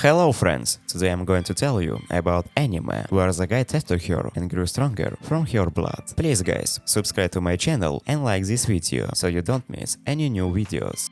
Hello friends, today I'm going to tell you about anime where the guy tested her and grew stronger from her blood. Please guys, subscribe to my channel and like this video so you don't miss any new videos.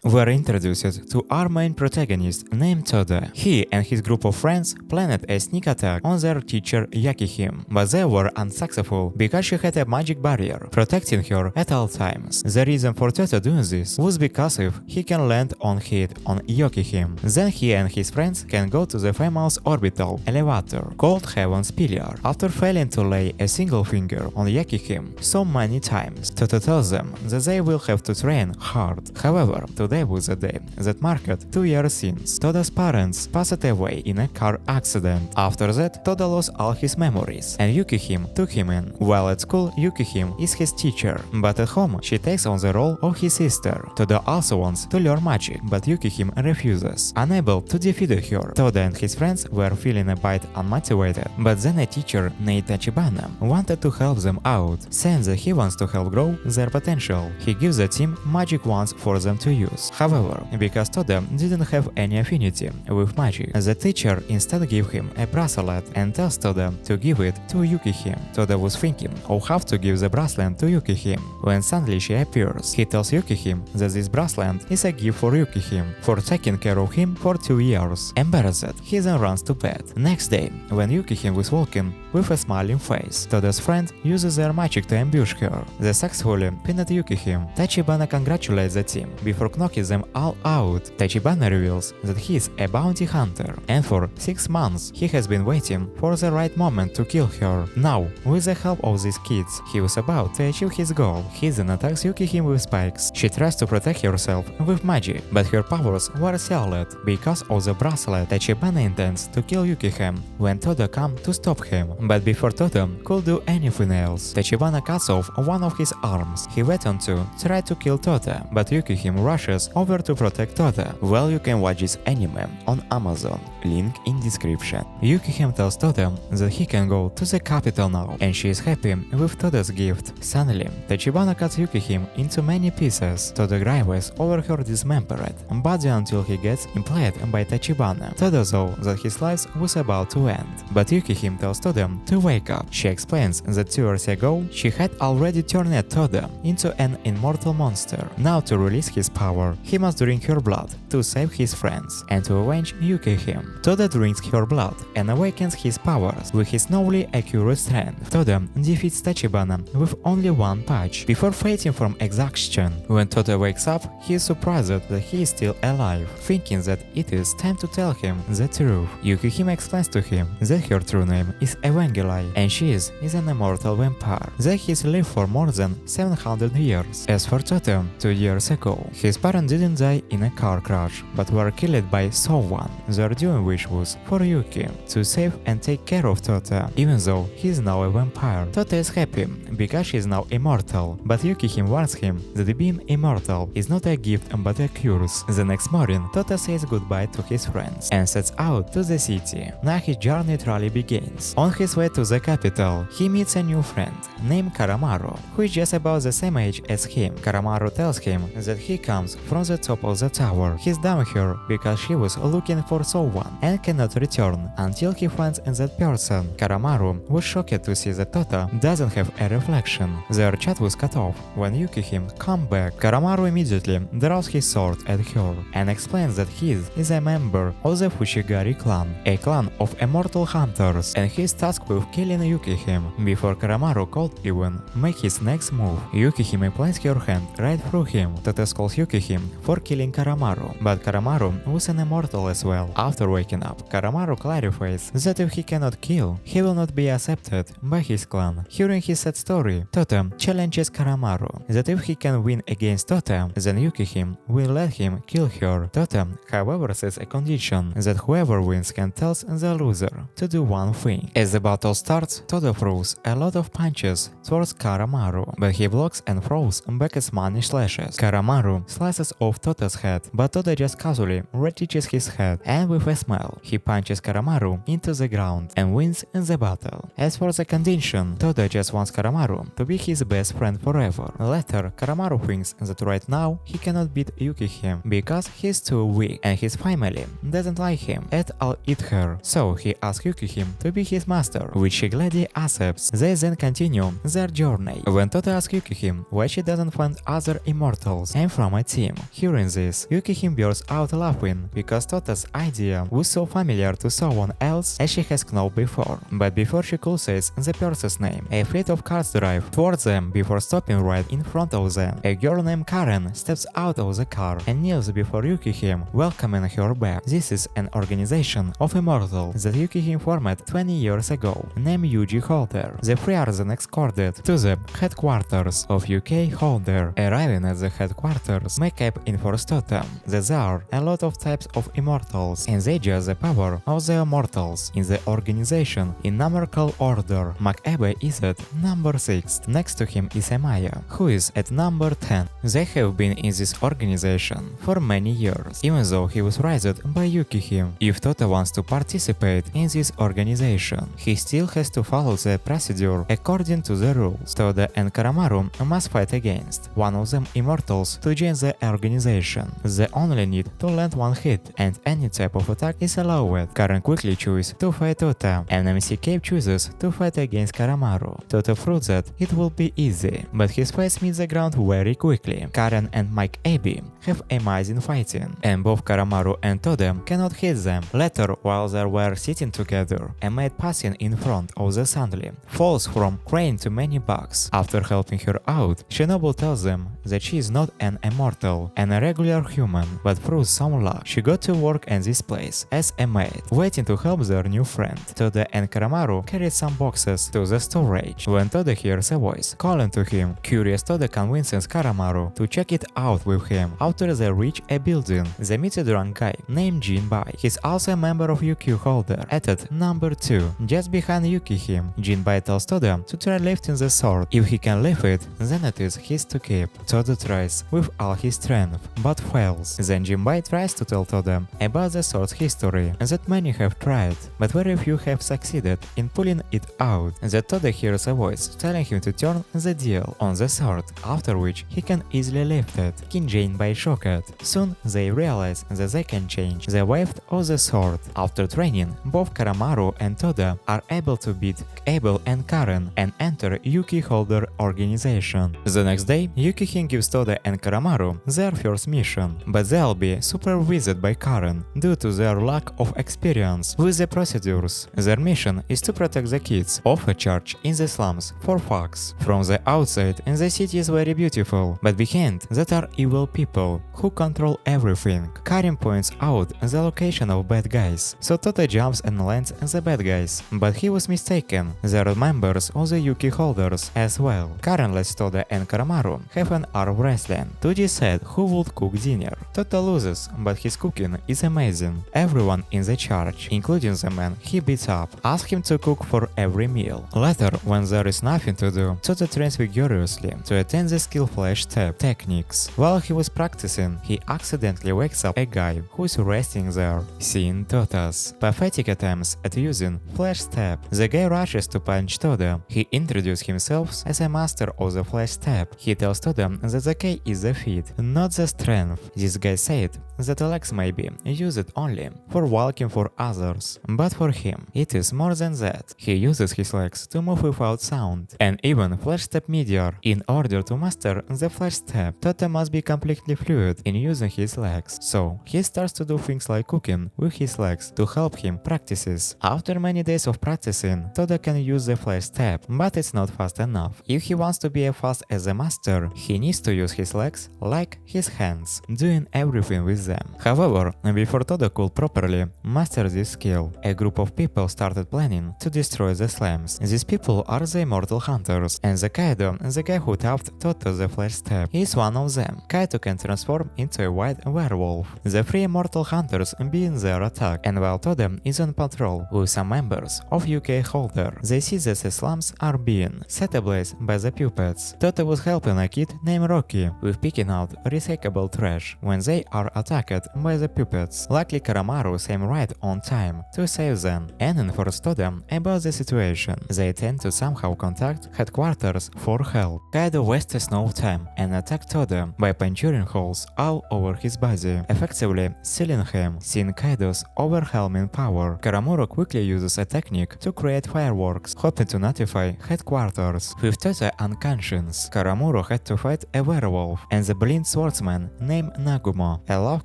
We're introduced to our main protagonist named Touta. He and his group of friends planned a sneak attack on their teacher Yukihime, but they were unsuccessful because she had a magic barrier protecting her at all times. The reason for Touta doing this was because if he can land on hit on Yukihime, then he and his friends can go to the famous orbital elevator called Heaven's Pillar. After failing to lay a single finger on Yukihime so many times, Touta tells them that they will have to train hard. However, today was the day that marked 2 years since Touta's parents passed away in a car accident. After that, Touta lost all his memories, and Yukihime took him in. While at school, Yukihime is his teacher, but at home she takes on the role of his sister. Touta also wants to learn magic, but Yukihime refuses. Unable to defeat her, Touta and his friends were feeling a bit unmotivated, but then a teacher named Tachibana wanted to help them out, saying that he wants to help grow their potential. He gives the team magic wands for them to use. However, because Touta didn't have any affinity with magic, the teacher instead gave him a bracelet and tells Touta to give it to Yukihime. Touta was thinking of how to give the bracelet to Yukihime when suddenly she appears. He tells Yukihime that this bracelet is a gift for Yukihime for taking care of him for 2 years. Embarrassed, he then runs to bed. Next day, when Yukihime was walking with a smiling face, Touta's friend uses their magic to ambush her. They successfully pinned Yukihime. Tachibana congratulates the team before knocking them all out. Tachibana reveals that he is a bounty hunter, and for 6 months he has been waiting for the right moment to kill her. Now, with the help of these kids, he was about to achieve his goal. He then attacks Yukihime with spikes. She tries to protect herself with magic, but her powers were sealed because of the bracelet. Tachibana intends to kill Yukihime when Touta comes to stop him, but before Touta could do anything else, Tachibana cuts off one of his arms. He went on to try to kill Touta, but Yukihime rushes over to protect Touta. Well, you can watch this anime on Amazon, link in description. Yukihime tells Touta that he can go to the capital now, and she is happy with Touta's gift. Suddenly, Tachibana cuts Yukihime into many pieces. Touta grieves over her dismembered body until he gets impaled by Tachibana. Touta saw that his life was about to end, but Yukihime tells Touta to wake up. She explains that 2 years ago she had already turned Touta into an immortal monster. Now, to release his power, he must drink her blood to save his friends and to avenge Yukihime. Touta drinks her blood and awakens his powers with his newly accurate strength. Touta defeats Tachibana with only one punch before fighting from exhaustion. When Touta wakes up, he is surprised that he is still alive, thinking that it is time to tell him the truth. Yukihime explains to him that her true name is Evangeli and she is an immortal vampire, that he's lived for more than 700 years. As for Touta, 2 years ago, his parents didn't die in a car crash, but were killed by someone. Their doing wish was for Yuki to save and take care of Touta, even though he is now a vampire. Touta is happy because she is now immortal, but Yukihime warns him that being immortal is not a gift but a curse. The next morning, Touta says goodbye to his friends and sets out to the city. Now his journey truly begins. On his way to the capital, he meets a new friend named Karamaru, who is just about the same age as him. Karamaru tells him that he comes from the top of the tower. He's down here because she was looking for someone and cannot return until he finds that person. Karamaru was shocked to see that Touta doesn't have a reflection. Their chat was cut off when Yukihime come back. Karamaru immediately draws his sword at her and explains that he is a member of the Fushigari clan, a clan of immortal hunters, and he is tasked with killing Yukihime. Before Karamaru could even make his next move, Yukihime plants her hand right through him. Touta scolds Yukihime for killing Karamaru, but Karamaru was an immortal as well. After waking up, Karamaru clarifies that if he cannot kill, he will not be accepted by his clan. Hearing his sad story, Touta challenges Karamaru that if he can win against Touta, then Yukihime will let him kill her. Touta, however, sets a condition that whoever wins can tell the loser to do one thing. As the battle starts, Touta throws a lot of punches towards Karamaru, but he blocks and throws back as many slashes. Karamaru slices off Touta's head, but Touta just casually reaches his head, and with a smile, he punches Karamaru into the ground and wins the battle. As for the condition, Touta just wants Karamaru to be his best friend forever. Later, Karamaru thinks realizes that right now he cannot beat Yukihime because he's too weak and his family doesn't like him at all either. So he asks Yukihime to be his master, which she gladly accepts. They then continue their journey. When Touta asks Yukihime why she doesn't find other immortals and from a team. Hearing this, Yukihime bursts out laughing because Touta's idea was so familiar to someone else as she has known before. But before she could say the person's name, a fleet of cars drive towards them before stopping right in front of them. A girl named Karen steps out of the car and kneels before Yukihime, welcoming her back. This is an organization of immortals that Yukihime formed 20 years ago, named UG Holder. The three are then escorted to the headquarters of UK Holder. Arriving at the headquarters, make up in first totem that there are a lot of types of immortals, and they judge the power of the immortals in the organization in numerical order. Makabe is at number 6. Next to him is Amaya, who is at number 10. They have been in this organization for many years, even though he was raised by Yukihime. If Touta wants to participate in this organization, he still has to follow the procedure according to the rules. Touta and Karamaru must fight against one of them immortals to join the organization. They only need to land one hit, and any type of attack is allowed. Karen quickly chooses to fight Touta, and MC Cape chooses to fight against Karamaru. Touta thought that it will be easy, but his face meets the ground very quickly. Karen and Mike Abbey have amazing fighting, and both Karamaru and Touta cannot hit them. Later, while they were sitting together, a maid passing in front of the Sandly falls from crane to many bugs. After helping her out, Shinobu tells them that she is not an immortal and a regular human, but through some luck she got to work in this place as a maid, waiting to help their new friend. Touta and Karamaru carried some boxes to the storage. When Touta hears a voice calling to him, curious Touta convinces Karamaru to check it out with him. After they reach a building, they meet a drunk guy named Jinbai. He's also a member of UQ Holder at number 2, just behind Yukihime. Jinbai tells Touta to try lifting the sword. If he can lift it, then it is his to keep. Touta tries with all his strength, but fails. Then Jinbai tries to tell Touta about the sword's history, and that many have tried, but very few have succeeded in pulling it out. That Touta hears a voice telling him to turn the dial on the sword, after which he can easily lift it. King Jinbai shocked. Soon they realize that they can change the weight of the sword. After training, both Karamaru and Touta are able to beat Abel and Karen and enter Yuki Holder organization. The next day, Yukihime gives Touta and Karamaru their first mission, but they'll be supervised by Karen due to their lack of experience with the procedures. Their mission is to protect the kids of a church in the slums for thugs. From the outside, the city is very beautiful, but behind that are evil people who control everything. Karen points out the location of bad guys, so Touta jumps and lands the bad guys, but he was mistaken. There are members of the Yuki Holders as well. Karen lets Touta and Karamaru have an arm wrestling to decide who would cook dinner. Touta loses, but his cooking is amazing. Everyone in the church, including the man he beats up, asks him to cook for every meal. Later, when there is nothing to do, Touta trains vigorously to attain the skill flash tap techniques. While he was practicing, he accidentally wakes up a guy who is resting there. Seeing Touta's pathetic attempts at using flash step, the guy rushes to punch Touta. He introduces himself as a master of the flash step. He tells Touta that the key is the feet, not the strength. This guy said that the legs may be used only for walking for others, but for him it is more than that. He uses his legs to move without sound, and even flash step meteor. In order to master the flash step, Touta must be completely fluid in using his legs, so he starts to do things like cooking with his legs to help him practices. After many days of practicing, Touta can use the flash step, but it's not fast enough. If he wants to be as fast as a master, he needs to use his legs like his hands, doing everything with them. However, before Touta could properly master this skill, a group of people started planning to destroy the slams. These people are the immortal hunters, and the Kaido, the guy who taught Touta the flash step, is one of them. Kaido can transform into a white werewolf. The three immortal hunters begin their attack, and while Touta is on patrol with some members of UK Holder, they see that the slums are being set ablaze by the puppets. Touta was helping a kid named Rocky with picking out recyclable trash when they are attacked by the puppets. Luckily, Karamaru came right on time to save them and informs Touta about the situation. They tend to somehow contact headquarters for help. Kaido wastes no time and attack Touta by puncturing holes all over his body, effectively sealing him. Seeing Kaido's overwhelming power, Karamuro quickly uses a technique to create fireworks, hoping to notify headquarters. With Touta unconscious, Karamuro had to fight a werewolf and the blind swordsman named Nagumo. I love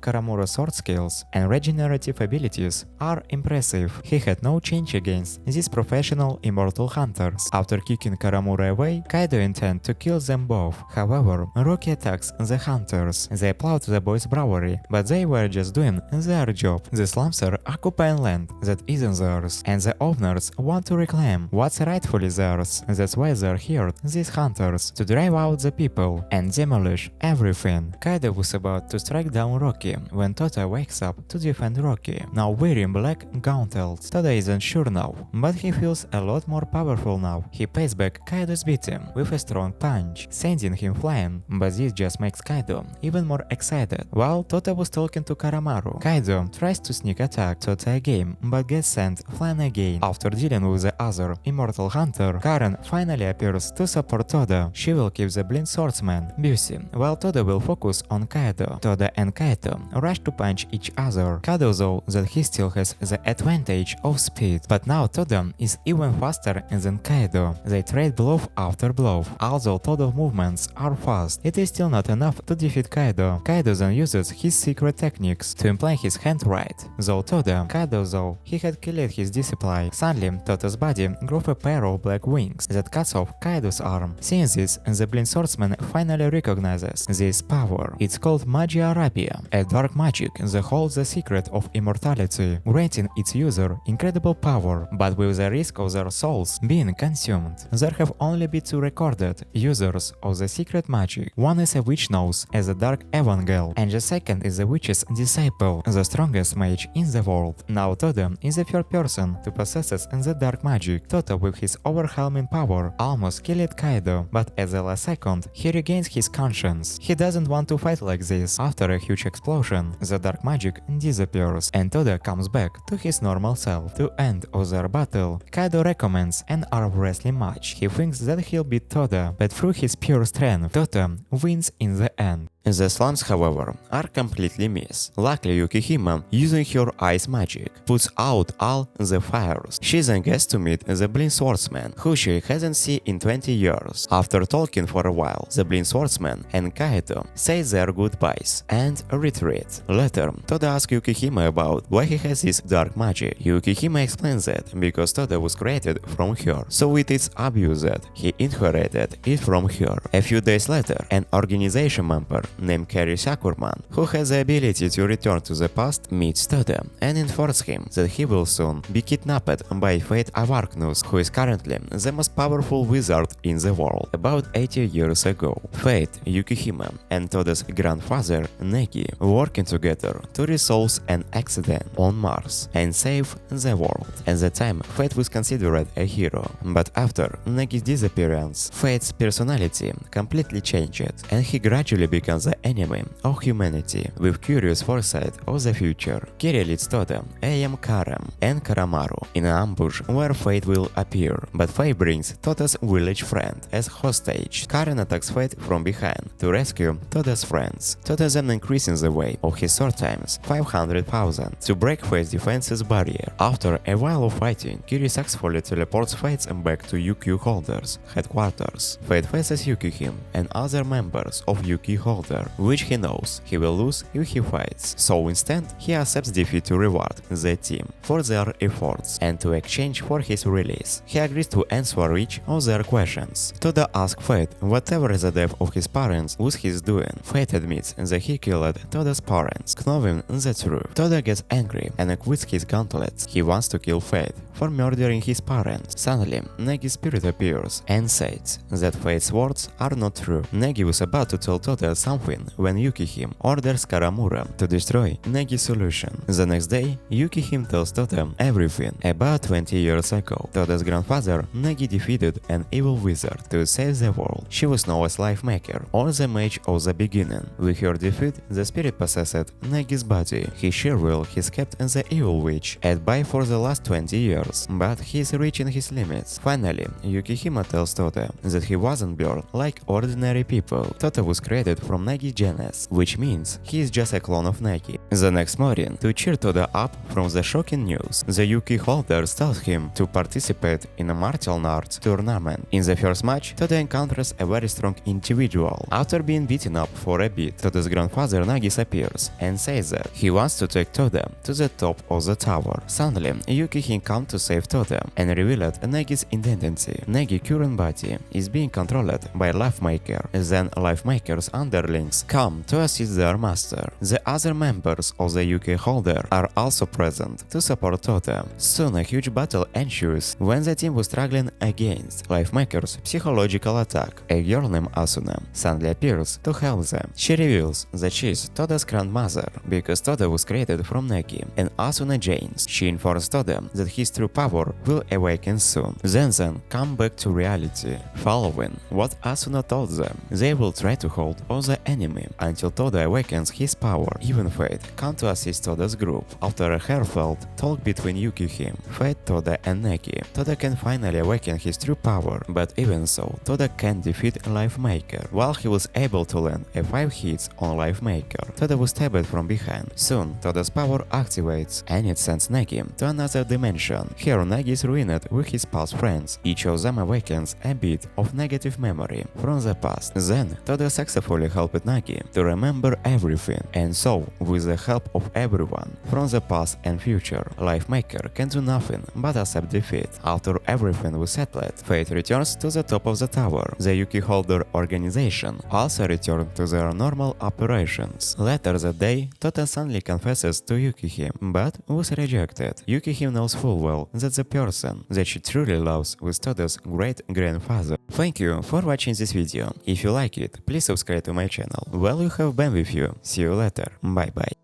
Karamuro's sword skills and regenerative abilities are impressive. He had no change against these professional immortal hunters. After kicking Karamuro away, Kaido intended to kill them both. However, Rocky attacks the hunters. They applaud the boys' bravery, but they were just doing their job. The slums are occupying land that isn't theirs, and the owners want to reclaim what's rightfully theirs. That's why they're here, these hunters, to drive out the people and demolish everything. Kaido was about to strike down Rocky when Touta wakes up to defend Rocky, now wearing black gauntlets. Touta isn't sure now, but he feels a lot more powerful now. He pays back Kaido's beating with a strong punch, sending him flying, but this just makes Kaido even more excited. While Touta was talking to Karamaru, Kaido tries to sneak attack Touta again, but gets sent flying again. After dealing with the other immortal hunter, Karen finally appears to support Touta. She will keep the blind swordsman busy, while Touta will focus on Kaido. Touta and Kaido rush to punch each other. Kaido though that he still has the advantage of speed, but now Touta is even faster than Kaido. They trade blow after blow. Although Touta's movements are fast, it is still not enough to defeat Kaido. Kaido then uses his secret techniques to implant his hand right. Kaido though he had killed his disciple. Suddenly, Tota's body grew a pair of black wings that cuts off Kaido's arm. Seeing this, the blind swordsman finally recognizes this power. It's called Magia Arabia, a dark magic that holds the secret of immortality, granting its user incredible power, but with the risk of their souls being consumed. There have only been two recorded users of the secret magic. One is a witch known as the Dark Evangel, and the second is the witch's disciple, the strongest mage in the world. Now Touta is the third person to possess the dark magic. Touta, with his overwhelming power, almost killed Kaido, but at the last second, he regains his conscience. He doesn't want to fight like this. After a huge explosion, the dark magic disappears, and Touta comes back to his normal self. To end of their battle, Kaido recommends an arm wrestling match. He thinks that he'll beat Touta, but through his pure strength, Touta wins in the end. The slums, however, are completely missed. Luckily, Yukihime, using her ice magic, puts out all the fires. She then gets to meet the blind swordsman, who she hasn't seen in 20 years. After talking for a while, the blind swordsman and Kaido say their goodbyes and retreat. Later, Touta asks Yukihime about why he has this dark magic. Yukihime explains that because Touta was created from her, so it is obvious that he inherited it from her. A few days later, an organization member named Kerry Shakurman, who has the ability to return to the past, meets Touta and informs him that he will soon be kidnapped by Fate Avarknus, who is currently the most powerful wizard in the world. About 80 years ago, Fate, Yukihime, and Toda's grandfather, Negi, working together to resolve an accident on Mars and save the world. At the time, Fate was considered a hero, but after Negi's disappearance, Fate's personality completely changed, and he gradually becomes the enemy of humanity with curious foresight of the future. Kiri leads Touta, AM Karem, and Karamaru in an ambush where Fate will appear, but Fate brings Tota's village friend as hostage. Karen attacks Fate from behind to rescue Tota's friends. Touta then increases the weight of his sword times 500,000 to break Fate's defenses barrier. After a while of fighting, Kiri successfully teleports Fate back to Yukio Holders headquarters. Fate faces Yukihime and other members of Yukio Holder, which he knows he will lose if he fights, so instead he accepts defeat to reward the team for their efforts and to exchange for his release. He agrees to answer each of their questions. Touta asks Fate whatever the death of his parents was his doing. Fate admits that he killed Toda's parents, knowing the truth. Touta gets angry and quits his gauntlets. He wants to kill Fate for murdering his parents. Suddenly, Negi's spirit appears and says that Fate's words are not true. Negi was about to tell Touta something something when Yukihime orders Karamura to destroy Negi's solution. The next day, Yukihime tells Touta everything. About 20 years ago, Touta's grandfather Negi defeated an evil wizard to save the world. She was known as Life Maker, or the Mage of the Beginning. With her defeat, the spirit possessed Negi's body. His sheer will has kept the evil witch at bay for the last 20 years, but he is reaching his limits. Finally, Yukihime tells Touta that he wasn't born like ordinary people. Touta was created from Negi's genes, which means he is just a clone of Negi. The next morning, to cheer Touta up from the shocking news, the Yuki holders tells him to participate in a martial arts tournament. In the first match, Touta encounters a very strong individual. After being beaten up for a bit, Touta's grandfather Nagis appears and says that he wants to take Touta to the top of the tower. Suddenly, Yukihime comes to save Touta and revealed Negi's identity. Negi's current body is being controlled by Life Maker. Then Life Maker's underlings come to assist their master. The other members of the Yuki holder are also present to support Touta. Soon a huge battle ensues when the team was struggling against Life Maker's psychological attack. A girl named Asuna suddenly appears to help them. She reveals that she is Touta's grandmother because Touta was created from Negi and Asuna James. She informs Touta that his true power will awaken soon. Then come back to reality. Following what Asuna told them, they will try to hold all the enemy until Touta awakens his power. Even Fate come to assist Touta's group. After a heartfelt talk between Yukihime, Fate, Touta and Negi, Touta can finally awaken his true power, but even so, Touta can't defeat Life Maker. While he was able to land a 5 hits on Life Maker, Touta was stabbed from behind. Soon, Touta's power activates and it sends Negi to another dimension. Here Negi is ruined with his past friends. Each of them awakens a bit of negative memory from the past. Then, Touta successfully helped Negi to remember everything, and so, with the help of everyone from the past and future, Life Maker can do nothing but accept defeat. After everything was settled, Fate returns to the top of the tower. The Yuki Holder organization also returned to their normal operations. Later that day, Touta suddenly confesses to Yukihime, but was rejected. Yukihime knows full well that the person that she truly loves was Touta's great-grandfather. Thank you for watching this video. If you like it, please subscribe to my channel. Well, you have been with you. See you later. Bye bye.